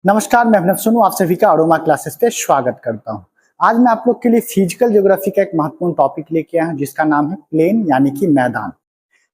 नमस्कार, मैं अभिनव सोनू आप सभी का अरोमा क्लासेस पे स्वागत करता हूं। आज मैं आप लोग के लिए फिजिकल ज्योग्राफी का एक महत्वपूर्ण टॉपिक लेके आया हूं जिसका नाम है प्लेन यानी कि मैदान।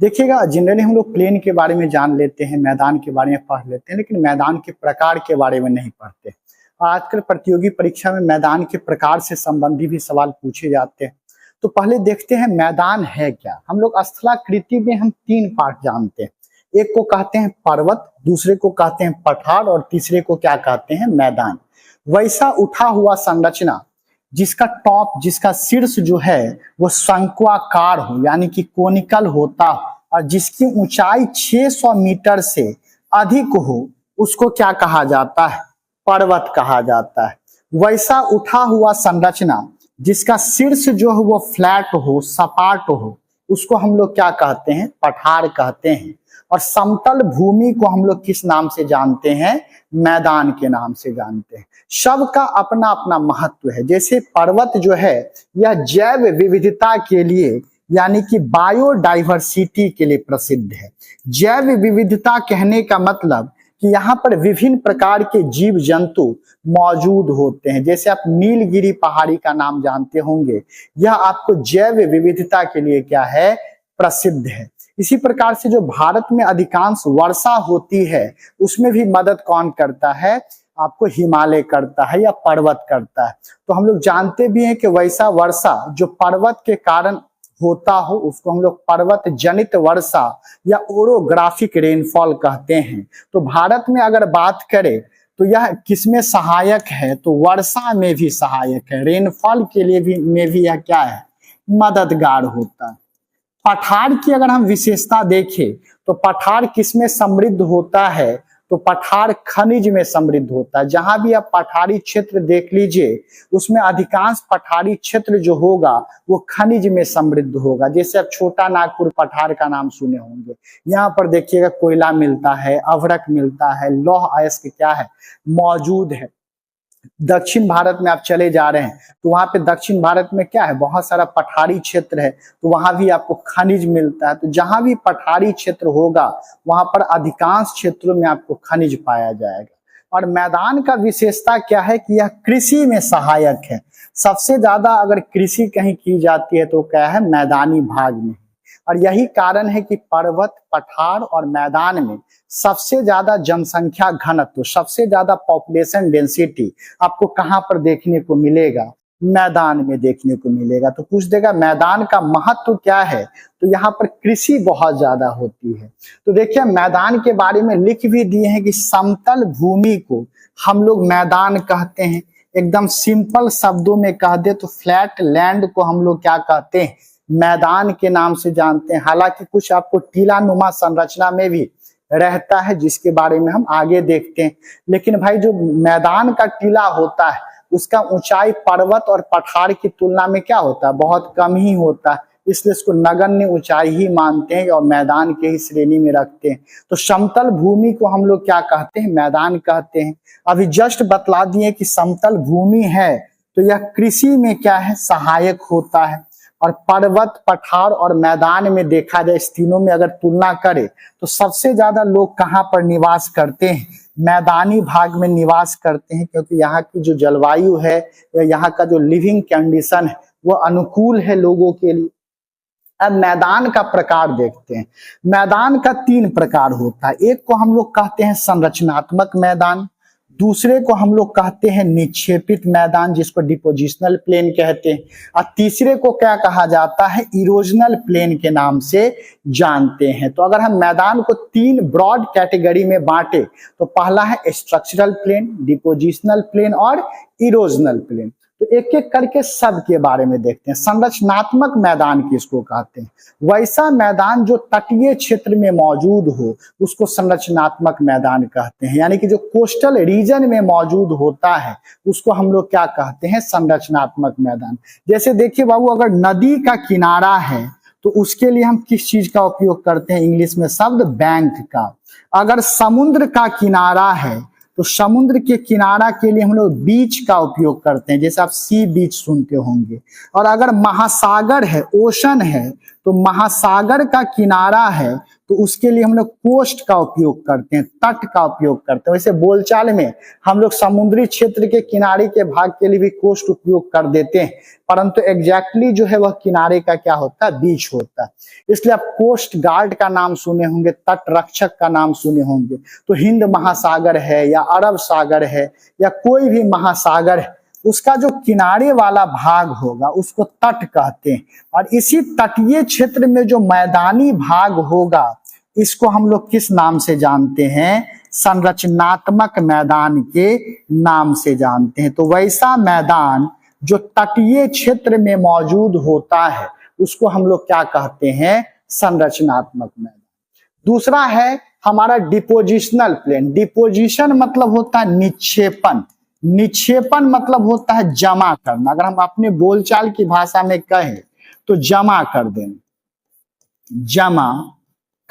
देखिएगा, जनरली हम लोग प्लेन के बारे में जान लेते हैं, मैदान के बारे में पढ़ लेते हैं, लेकिन मैदान के प्रकार के बारे में नहीं पढ़ते। आजकल प्रतियोगी परीक्षा में मैदान के प्रकार से संबंधी भी सवाल पूछे जाते हैं। तो पहले देखते हैं मैदान है क्या। हम लोग स्थलाकृति में हम तीन पार्ट जानते हैं। एक को कहते हैं पर्वत, दूसरे को कहते हैं पठार और तीसरे को क्या कहते हैं, मैदान। वैसा उठा हुआ संरचना जिसका टॉप, जिसका शीर्ष जो है वो शंक्वाकार हो यानी कि कोनिकल होता हो और जिसकी ऊंचाई 600 मीटर से अधिक हो, उसको क्या कहा जाता है, पर्वत कहा जाता है। वैसा उठा हुआ संरचना जिसका शीर्ष जो है वो फ्लैट हो, सपाट हो, उसको हम लोग क्या कहते हैं, पठार कहते हैं। और समतल भूमि को हम लोग किस नाम से जानते हैं, मैदान के नाम से जानते हैं। सबका अपना अपना महत्व है। जैसे पर्वत जो है यह जैव विविधता के लिए यानी कि बायोडाइवर्सिटी के लिए प्रसिद्ध है। जैव विविधता कहने का मतलब कि यहाँ पर विभिन्न प्रकार के जीव जंतु मौजूद होते हैं। जैसे आप नीलगिरी पहाड़ी का नाम जानते होंगे, यह आपको जैव विविधता के लिए क्या है, प्रसिद्ध है। इसी प्रकार से जो भारत में अधिकांश वर्षा होती है उसमें भी मदद कौन करता है, आपको हिमालय करता है या पर्वत करता है। तो हम लोग जानते भी हैं कि वैसा वर्षा जो पर्वत के कारण होता हो उसको हम लोग पर्वत जनित वर्षा या ओरोग्राफिक रेनफॉल कहते हैं। तो भारत में अगर बात करें तो यह किसमें सहायक है, तो वर्षा में भी सहायक है, रेनफॉल के लिए भी यह क्या है, मददगार होता है। पठार की अगर हम विशेषता देखें तो पठार किसमें समृद्ध होता है, तो पठार खनिज में समृद्ध होता है। जहां भी आप पठारी क्षेत्र देख लीजिए उसमें अधिकांश पठारी क्षेत्र जो होगा वो खनिज में समृद्ध होगा। जैसे आप छोटा नागपुर पठार का नाम सुने होंगे, यहाँ पर देखिएगा कोयला मिलता है, अभ्रक मिलता है, लौह अयस्क क्या है, मौजूद है। दक्षिण भारत में आप चले जा रहे हैं तो वहां पे दक्षिण भारत में क्या है, बहुत सारा पठारी क्षेत्र है, तो वहां भी आपको खनिज मिलता है। तो जहां भी पठारी क्षेत्र होगा वहां पर अधिकांश क्षेत्रों में आपको खनिज पाया जाएगा। और मैदान का विशेषता क्या है कि यह कृषि में सहायक है। सबसे ज्यादा अगर कृषि कहीं की जाती है तो क्या है, मैदानी भाग में। और यही कारण है कि पर्वत, पठार और मैदान में सबसे ज्यादा जनसंख्या घनत्व, सबसे ज्यादा पॉपुलेशन डेंसिटी आपको कहां पर देखने को मिलेगा, मैदान में देखने को मिलेगा। तो पूछ देगा मैदान का महत्व क्या है, तो यहाँ पर कृषि बहुत ज्यादा होती है। तो देखिए मैदान के बारे में लिख भी दिए हैं कि समतल भूमि को हम लोग मैदान कहते हैं। एकदम सिंपल शब्दों में कह दे तो फ्लैट लैंड को हम लोग क्या कहते हैं, मैदान के नाम से जानते हैं। हालांकि कुछ आपको टीला नुमा संरचना में भी रहता है जिसके बारे में हम आगे देखते हैं। लेकिन भाई जो मैदान का टीला होता है उसका ऊंचाई पर्वत और पठार की तुलना में क्या होता है, बहुत कम ही होता है, इसलिए इसको नगण्य ऊंचाई ही मानते हैं और मैदान के ही श्रेणी में रखते हैं। तो समतल भूमि को हम लोग क्या कहते हैं, मैदान कहते हैं। अभी जस्ट बतला दिए कि समतल भूमि है तो यह कृषि में क्या है, सहायक होता है। और पर्वत, पठार और मैदान में देखा जाए, इस तीनों में अगर तुलना करें तो सबसे ज्यादा लोग कहाँ पर निवास करते हैं, मैदानी भाग में निवास करते हैं, क्योंकि यहाँ की जो जलवायु है या यहाँ का जो लिविंग कंडीशन है वो अनुकूल है लोगों के लिए। अब मैदान का प्रकार देखते हैं। मैदान का तीन प्रकार होता है। एक को हम लोग कहते हैं संरचनात्मक मैदान, दूसरे को हम लोग कहते हैं निक्षेपित मैदान जिसको डिपोजिशनल प्लेन कहते हैं, और तीसरे को क्या कहा जाता है, इरोजनल प्लेन के नाम से जानते हैं। तो अगर हम मैदान को तीन ब्रॉड कैटेगरी में बांटे तो पहला है स्ट्रक्चरल प्लेन, डिपोजिशनल प्लेन और इरोजनल प्लेन। तो एक एक करके सब के बारे में देखते हैं। संरचनात्मक मैदान किसको कहते हैं, वैसा मैदान जो तटीय क्षेत्र में मौजूद हो उसको संरचनात्मक मैदान कहते हैं। यानी कि जो कोस्टल रीजन में मौजूद होता है उसको हम लोग क्या कहते हैं, संरचनात्मक मैदान। जैसे देखिए बाबू, अगर नदी का किनारा है तो उसके लिए हम किस चीज का उपयोग करते हैं, इंग्लिश में शब्द बैंक का। अगर समुद्र का किनारा है तो समुद्र के किनारा के लिए हम लोग बीच का उपयोग करते हैं, जैसे आप सी बीच सुनते होंगे। और अगर महासागर है, ओशन है, तो महासागर का किनारा है तो उसके लिए हम लोग कोस्ट का उपयोग करते हैं, तट का उपयोग करते हैं। वैसे बोलचाल में हम लोग समुद्री क्षेत्र के किनारे के भाग के लिए भी कोस्ट उपयोग कर देते हैं, परंतु एग्जैक्टली जो है वह किनारे का क्या होता है, बीच होता है। इसलिए आप कोस्ट गार्ड का नाम सुने होंगे, तट रक्षक का नाम सुने होंगे। तो हिंद महासागर है या अरब सागर है या कोई भी महासागर है, उसका जो किनारे वाला भाग होगा उसको तट कहते हैं। और इसी तटीय क्षेत्र में जो मैदानी भाग होगा इसको हम लोग किस नाम से जानते हैं, संरचनात्मक मैदान के नाम से जानते हैं। तो वैसा मैदान जो तटीय क्षेत्र में मौजूद होता है उसको हम लोग क्या कहते हैं, संरचनात्मक मैदान। दूसरा है हमारा डिपोजिशनल प्लेन। डिपोजिशन मतलब होता है निक्षेपण, निक्षेपण मतलब होता है जमा करना। अगर हम अपने बोलचाल की भाषा में कहें तो जमा कर देना, जमा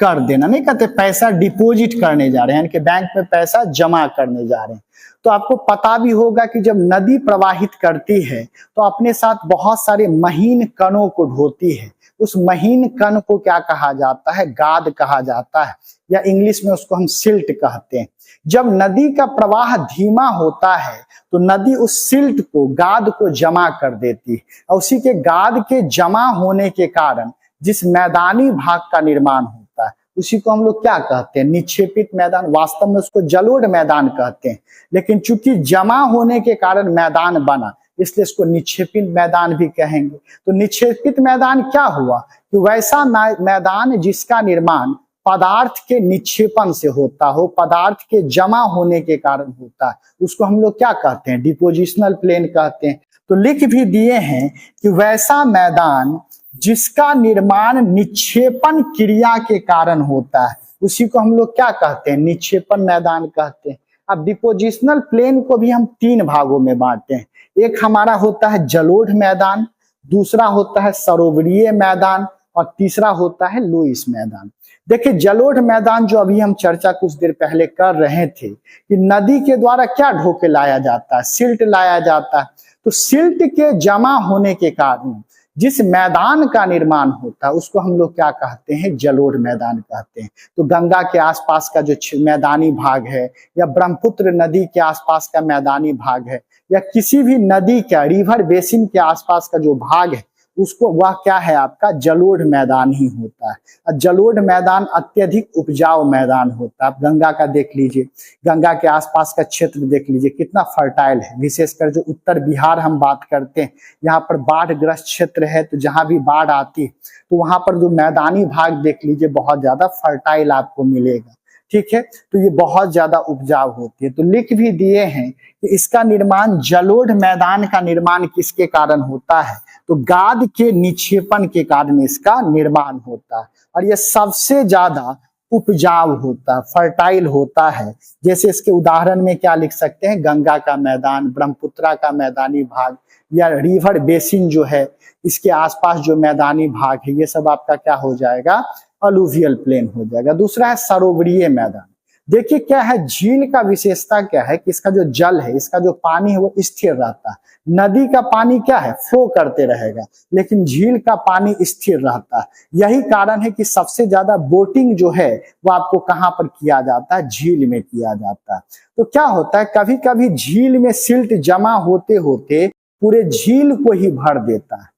कर देना। नहीं कहते पैसा डिपॉजिट करने जा रहे हैं, यानी कि बैंक में पैसा जमा करने जा रहे हैं। तो आपको पता भी होगा कि जब नदी प्रवाहित करती है तो अपने साथ बहुत सारे महीन कणों को ढोती है। उस महीन कण को क्या कहा जाता है, गाद कहा जाता है, या इंग्लिश में उसको हम सिल्ट कहते हैं। जब नदी का प्रवाह धीमा होता है तो नदी उस सिल्ट को, गाद को जमा कर देती है, और उसी के गाद के जमा होने के कारण जिस मैदानी भाग का निर्माण होता है उसी को हम लोग क्या कहते हैं, निक्षेपित मैदान। वास्तव में उसको जलोढ़ मैदान कहते हैं, लेकिन चूंकि जमा होने के कारण मैदान बना इसलिए इसको निक्षेपित मैदान भी कहेंगे। तो निक्षेपित मैदान क्या हुआ कि वैसा मैदान जिसका निर्माण पदार्थ के निक्षेपण से होता हो, पदार्थ के जमा होने के कारण होता है, उसको हम लोग क्या कहते हैं, डिपोजिशनल प्लेन कहते हैं। तो लिख भी दिए हैं कि वैसा मैदान जिसका निर्माण निक्षेपण क्रिया के कारण होता है उसी को हम लोग क्या कहते हैं, निक्षेपण मैदान कहते हैं। अब डिपोजिशनल प्लेन को भी हम तीन भागों में बांटते हैं। एक हमारा होता है जलोढ़ मैदान, दूसरा होता है सरोवरीय मैदान, और तीसरा होता है लुईस मैदान। देखिए जलोढ़ मैदान जो अभी हम चर्चा कुछ देर पहले कर रहे थे कि नदी के द्वारा क्या ढोके लाया जाता है, सिल्ट लाया जाता है। तो सिल्ट के जमा होने के कारण जिस मैदान का निर्माण होता है उसको हम लोग क्या कहते हैं, जलोढ़ मैदान कहते हैं। तो गंगा के आसपास का जो मैदानी भाग है, या ब्रह्मपुत्र नदी के आसपास का मैदानी भाग है, या किसी भी नदी का, रिवर बेसिन के आसपास का जो भाग है उसको, वह क्या है आपका, जलोढ़ मैदान ही होता है। जलोढ़ मैदान अत्यधिक उपजाऊ मैदान होता है। आप गंगा का देख लीजिए, गंगा के आसपास का क्षेत्र देख लीजिए कितना फर्टाइल है। विशेषकर जो उत्तर बिहार हम बात करते हैं, यहाँ पर बाढ़ ग्रस्त क्षेत्र है, तो जहां भी बाढ़ आती है तो वहां पर जो मैदानी भाग देख लीजिए बहुत ज्यादा फर्टाइल आपको मिलेगा। ठीक है, तो ये बहुत ज्यादा उपजाऊ होती है। तो लिख भी दिए हैं कि इसका निर्माण, जलोढ़ मैदान का निर्माण किसके कारण होता है, तो गाद के निक्षेपण के कारण इसका निर्माण होता है। और ये सबसे ज्यादा उपजाऊ होता है, फर्टाइल होता है। जैसे इसके उदाहरण में क्या लिख सकते हैं, गंगा का मैदान, ब्रह्मपुत्रा का मैदानी भाग, या रिवर बेसिन जो है इसके आसपास जो मैदानी भाग है, ये सब आपका क्या हो जाएगा, अलुवियल प्लेन हो जाएगा। दूसरा है सरोवरीय मैदान। देखिए क्या है, झील का विशेषता क्या है कि इसका जो जल है, इसका जो पानी है वो स्थिर रहता है। नदी का पानी क्या है, फ्लो करते रहेगा, लेकिन झील का पानी स्थिर रहता है। यही कारण है कि सबसे ज्यादा बोटिंग जो है वो आपको कहाँ पर किया जाता है, झील में किया जाता है। तो क्या होता है, कभी कभी झील में सिल्ट जमा होते होते पूरे झील को ही भर देता है।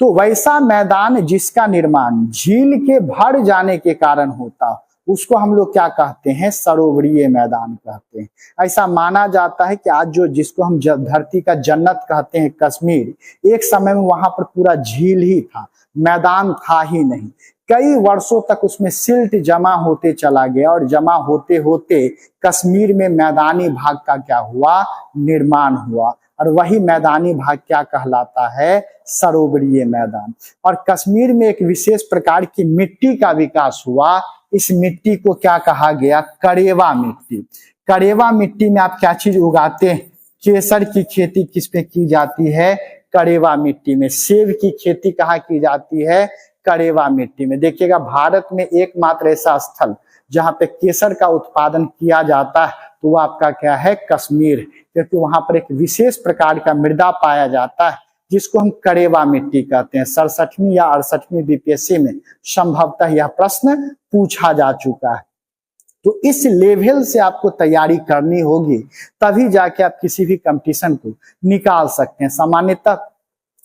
तो वैसा मैदान जिसका निर्माण झील के भर जाने के कारण होता उसको हम लोग क्या कहते हैं, सरोवरीय मैदान कहते हैं। ऐसा माना जाता है कि आज जो जिसको हम धरती का जन्नत कहते हैं कश्मीर, एक समय में वहां पर पूरा झील ही था, मैदान था ही नहीं। कई वर्षों तक उसमें सिल्ट जमा होते चला गया और जमा होते होते कश्मीर में मैदानी भाग का क्या हुआ, निर्माण हुआ। और वही मैदानी भाग क्या कहलाता है, सरोवरीय मैदान। और कश्मीर में एक विशेष प्रकार की मिट्टी का विकास हुआ। इस मिट्टी को क्या कहा गया, करेवा मिट्टी। करेवा मिट्टी में आप क्या चीज उगाते हैं, केसर की खेती किस पे की जाती है, करेवा मिट्टी में। सेब की खेती कहाँ की जाती है, करेवा मिट्टी में। देखिएगा भारत में एकमात्र ऐसा स्थल जहाँ पे केसर का उत्पादन किया जाता है तो वो आपका क्या है, कश्मीर, क्योंकि वहां पर एक विशेष प्रकार का मृदा पाया जाता है जिसको हम करेवा मिट्टी कहते हैं। 67वीं या 68वीं बीपीएससी में संभवतः यह प्रश्न पूछा जा चुका है। तो इस लेवल से आपको तैयारी करनी होगी, तभी जाके आप किसी भी कंपटीशन को निकाल सकते हैं। सामान्यतः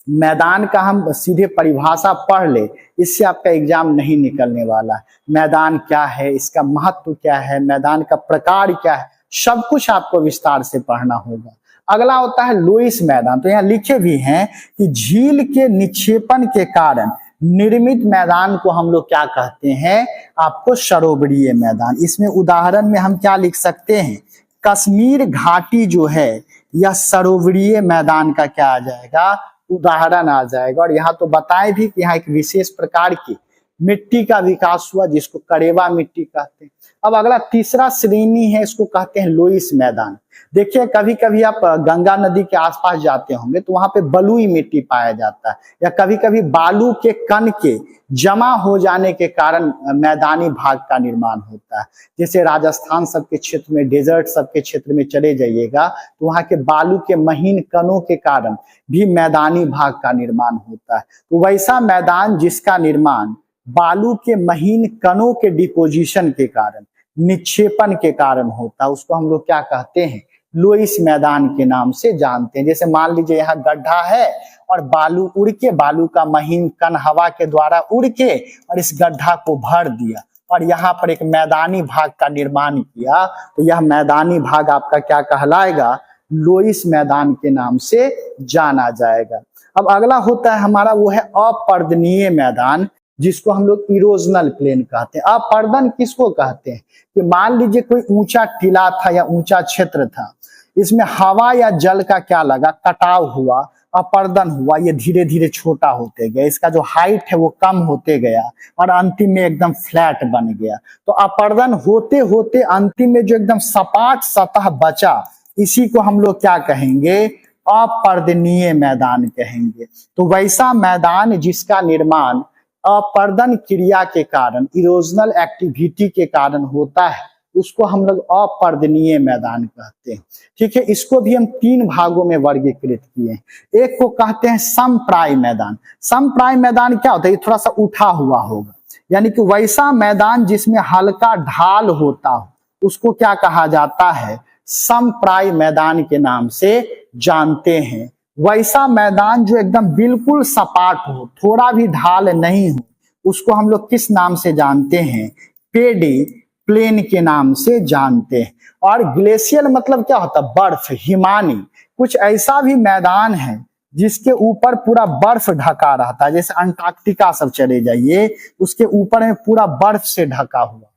मैदान का हम सीधे परिभाषा पढ़ ले, इससे आपका एग्जाम नहीं निकलने वाला है। मैदान क्या है, इसका महत्व क्या है, मैदान का प्रकार क्या है, सब कुछ आपको विस्तार से पढ़ना होगा। अगला होता है लोइस मैदान। तो यहाँ लिखे भी हैं कि झील के निक्षेपण के कारण निर्मित मैदान को हम लोग क्या कहते हैं, आपको सरोवरीय मैदान। इसमें उदाहरण में हम क्या लिख सकते हैं, कश्मीर घाटी जो है यह सरोवरीय मैदान का क्या आ जाएगा, उदाहरण आ जाएगा। और यहाँ तो बताए भी कि यहाँ एक विशेष प्रकार की मिट्टी का विकास हुआ जिसको करेवा मिट्टी कहते हैं। अब अगला तीसरा श्रेणी है, इसको कहते हैं लोइस मैदान। देखिए कभी कभी आप गंगा नदी के आसपास जाते होंगे तो वहां पे बलुई मिट्टी पाया जाता है, या कभी कभी बालू के कण के जमा हो जाने के कारण मैदानी भाग का निर्माण होता है। जैसे राजस्थान सबके क्षेत्र में, डेजर्ट सबके क्षेत्र में चले जाइएगा तो वहां के बालू के महीन कणों के कारण भी मैदानी भाग का निर्माण होता है। तो वैसा मैदान जिसका निर्माण बालू के महीन कणों के डिपोजिशन के कारण, निक्षेपण के कारण होता है, उसको हम लोग क्या कहते हैं, लोइस मैदान के नाम से जानते हैं। जैसे मान लीजिए यहाँ गड्ढा है और बालू उड़ के, बालू का महीन कण हवा के द्वारा उड़ के और इस गड्ढा को भर दिया और यहाँ पर एक मैदानी भाग का निर्माण किया, तो यह मैदानी भाग आपका क्या कहलाएगा, लोइस मैदान के नाम से जाना जाएगा। अब अगला होता है हमारा, वो है अपर्दनीय मैदान, जिसको हम लोग इरोजनल प्लेन कहते हैं। अपर्दन किसको कहते हैं, कि मान लीजिए कोई ऊंचा टीला था या ऊंचा क्षेत्र था, इसमें हवा या जल का क्या लगा, कटाव हुआ, अपर्दन हुआ, ये धीरे धीरे छोटा होते गया, इसका जो हाइट है वो कम होते गया और अंतिम में एकदम फ्लैट बन गया। तो अपर्दन होते होते अंतिम में जो एकदम सपाट सतह बचा, इसी को हम लोग क्या कहेंगे, अपर्दनीय मैदान कहेंगे। तो वैसा मैदान जिसका निर्माण अपर्दन क्रिया के कारण, इरोजनल एक्टिविटी के कारण होता है, उसको हम लोग अपर्दनीय मैदान कहते हैं। ठीक है, इसको भी हम 3 भागों में वर्गीकृत किए हैं। एक को कहते हैं समप्राय मैदान। समप्राय मैदान क्या होता है, ये थोड़ा सा उठा हुआ होगा, यानी कि वैसा मैदान जिसमें हल्का ढाल होता हो, उसको क्या कहा जाता है, समप्राय मैदान के नाम से जानते हैं। वैसा मैदान जो एकदम बिल्कुल सपाट हो, थोड़ा भी ढाल नहीं हो, उसको हम लोग किस नाम से जानते हैं, पेडी प्लेन के नाम से जानते हैं। और ग्लेशियल मतलब क्या होता है, बर्फ, हिमानी। कुछ ऐसा भी मैदान है जिसके ऊपर पूरा बर्फ ढका रहता है, जैसे अंटार्कटिका सब चले जाइए, उसके ऊपर में पूरा बर्फ से ढका हुआ,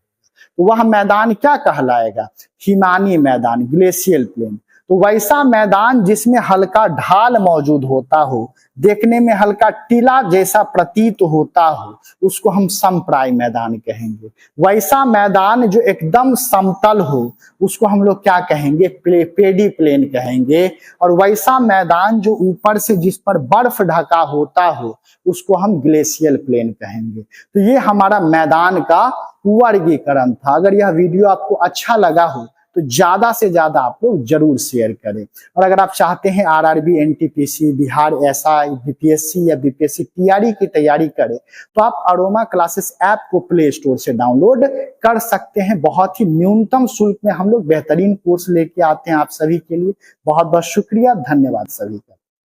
तो वह मैदान क्या कहलाएगा, हिमानी मैदान, ग्लेशियल प्लेन। तो वैसा मैदान जिसमें हल्का ढाल मौजूद होता हो, देखने में हल्का टीला जैसा प्रतीत होता हो, उसको हम समप्राय मैदान कहेंगे। वैसा मैदान जो एकदम समतल हो, उसको हम लोग क्या कहेंगे, पेडी प्लेन कहेंगे। और वैसा मैदान जो ऊपर से जिस पर बर्फ ढका होता हो, उसको हम ग्लेशियल प्लेन कहेंगे। तो ये हमारा मैदान का वर्गीकरण था। अगर यह वीडियो आपको अच्छा लगा हो तो ज्यादा से ज्यादा आप लोग जरूर शेयर करें। और अगर आप चाहते हैं RRB, NTPC, Bihar SI, BPSC या बीपीएससी टीआरई की तैयारी करें, तो आप अरोमा क्लासेस ऐप को प्ले स्टोर से डाउनलोड कर सकते हैं। बहुत ही न्यूनतम शुल्क में हम लोग बेहतरीन कोर्स लेके आते हैं आप सभी के लिए। बहुत बहुत शुक्रिया, धन्यवाद सभी का।